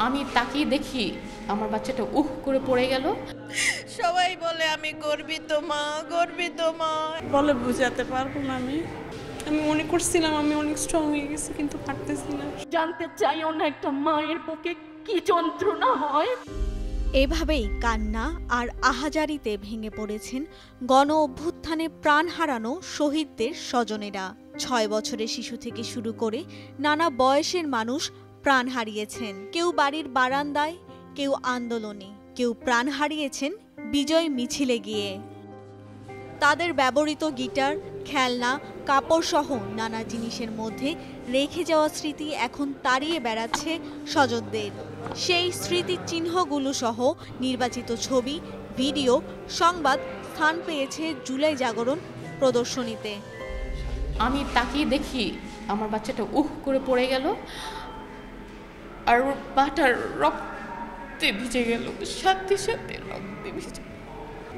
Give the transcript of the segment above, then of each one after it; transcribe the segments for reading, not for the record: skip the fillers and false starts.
আমি তাকিয়ে দেখি আমার বাচ্চাটা করে পড়ে গেল। সবাই বলে আমি গর্বিত মা, গর্বিত মা। বলে বুঝাতে পারবো না। আমি মনে করছিলাম আমি অনেক স্ট্রং হয়ে গেছি, কিন্তু পারতেছি না। জানতে চাইও না একটা মায়ের বুকে কি যন্ত্রণা হয়। এভাবেই কান্না আর আহাজারিতে ভেঙে পড়েছেন গণ অভ্যুত্থানে প্রাণ হারানো শহীদদের স্বজনেরা। 6 বছরের শিশু থেকে শুরু করে নানা বয়সের মানুষ প্রাণ হারিয়েছেন। কেউ বাড়ির বারান্দায়, কেউ আন্দোলনে, কেউ প্রাণ হারিয়েছেন বিজয় মিছিলে গিয়ে। তাদের ব্যবহৃত গিটার, খেলনা, কাপড় সহ নানা জিনিসের মধ্যে রেখে যাওয়া স্মৃতি এখন তাড়িয়ে বেড়াচ্ছে স্বজনদের। সেই স্মৃতির চিহ্নগুলো সহ নির্বাচিত ছবি, ভিডিও, সংবাদ স্থান পেয়েছে জুলাই জাগরণ প্রদর্শনীতে। আমি তাকিয়ে দেখি আমার বাচ্চাটা করে পড়ে গেল, আর ওর পাটা রক্তে ভিজে গেল, সাথে সাথে রক্তে ভিজে।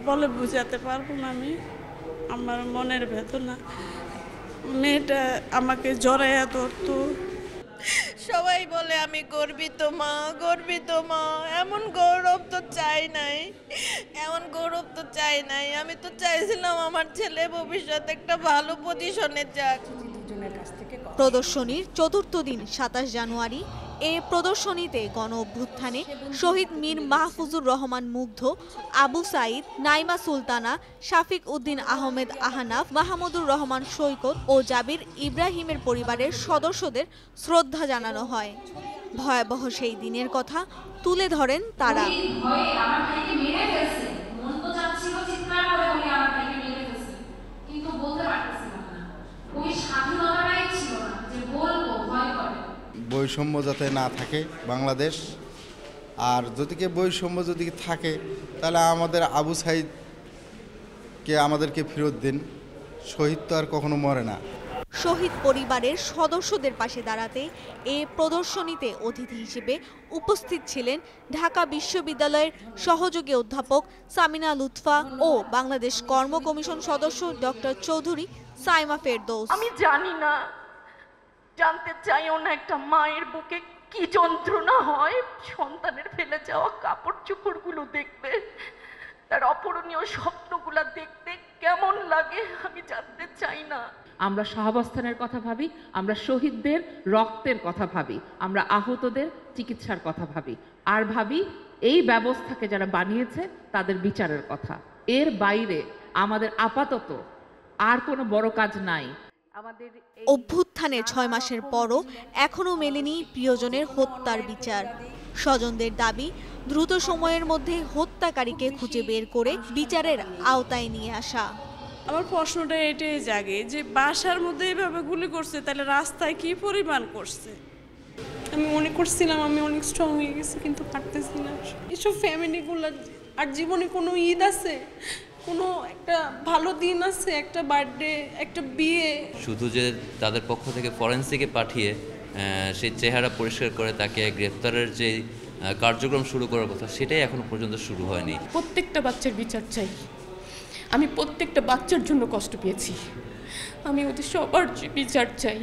বলে বুঝাতে পারবো না। আমার মনের বেদনা। মেয়েটা আমাকে জড়াইয়া ধরতো। সবাই বলে আমি গর্বিত মা, গর্বিত মা। এমন গৌরব তো চাই নাই, এমন গৌরব তো চাই নাই। আমি তো চাইছিলাম আমার ছেলে ভবিষ্যতে একটা ভালো পজিশনে যাক। প্রদর্শনীর চতুর্থ দিন 27 জানুয়ারি এ প্রদর্শনীতে গণ অভ্যুত্থানে শহীদ মীর মাহফুজুর রহমান মুগ্ধ, আবু সাইদ, নাইমা সুলতানা, শাফিক উদ্দিন আহমেদ আহনাফ, মাহমুদুর রহমান সৈকত ও জাবির ইব্রাহিমের পরিবারের সদস্যদের শ্রদ্ধা জানানো হয়। ভয়াবহ সেই দিনের কথা তুলে ধরেন তারা। বৈষম্য যাতে না থাকে বাংলাদেশ, আর যদি বৈষম্য যদি থাকে তাহলে আমাদের আবু সাইদকে আমাদেরকে ফেরত দিন। শহীদ তো আর কখনো মরে না। শহীদ পরিবারের সদস্যদের পাশে দাঁড়াতে এ প্রদর্শনীতে অতিথি হিসেবে উপস্থিত ছিলেন ঢাকা বিশ্ববিদ্যালয়ের সহযোগী অধ্যাপক সামিনা লুৎফা ও বাংলাদেশ কর্ম কমিশন সদস্য ডক্টর চৌধুরী সাইমা ফেরদৌস। আমি জানি না, জানতে চাইও না একটা মায়ের বুকে কি যন্ত্রণা হয়। সন্তানের ফেলে যাওয়া কাপড় চোপড়গুলো দেখবে, তার অপূরণীয় স্বপ্নগুলো দেখতে কেমন লাগে আমি জানতে চাই না। আমরা সহাবস্থানের কথা ভাবি, আমরা শহীদদের রক্তের কথা ভাবি, আমরা আহতদের চিকিৎসার কথা ভাবি, আর ভাবি এই ব্যবস্থাকে যারা বানিয়েছে তাদের বিচারের কথা। এর বাইরে আমাদের আপাতত আর কোনো বড় কাজ নাই। অভ্যুত্থানের 6 মাসের পরও এখনো মেলেনি প্রিয়জনের হত্যার বিচার। স্বজনদের দাবি দ্রুত সময়ের মধ্যে হত্যাকারীকে খুঁজে বের করে বিচারের আওতায় নিয়ে আসা। আমার প্রশ্নটা এটাই জাগে যে বাসার মধ্যে এইভাবে গুলি করছে, তাহলে রাস্তায় কি পরিমাণ করছে। আমি মনে করছিলাম আমি অনেক স্ট্রং হয়ে গেছি, কিন্তু পারতেছি না। এসব ফ্যামিলিগুলো আর জীবনে কোনো ঈদ আছে, কোনো একটা ভালো দিন আছে, একটা বার্থডে, একটা বিয়ে, শুধু যে তাদের পক্ষ থেকে ফরেন্সিকে পাঠিয়ে সেই চেহারা পরিষ্কার করে তাকে গ্রেফতারের যে কার্যক্রম শুরু করার কথা, সেটাই এখনো পর্যন্ত শুরু হয়নি। প্রত্যেকটা বাচ্চার বিচার চাই। আমি প্রত্যেকটা বাচ্চার জন্য কষ্ট পেয়েছি, আমি ওদের সবার বিচার চাই।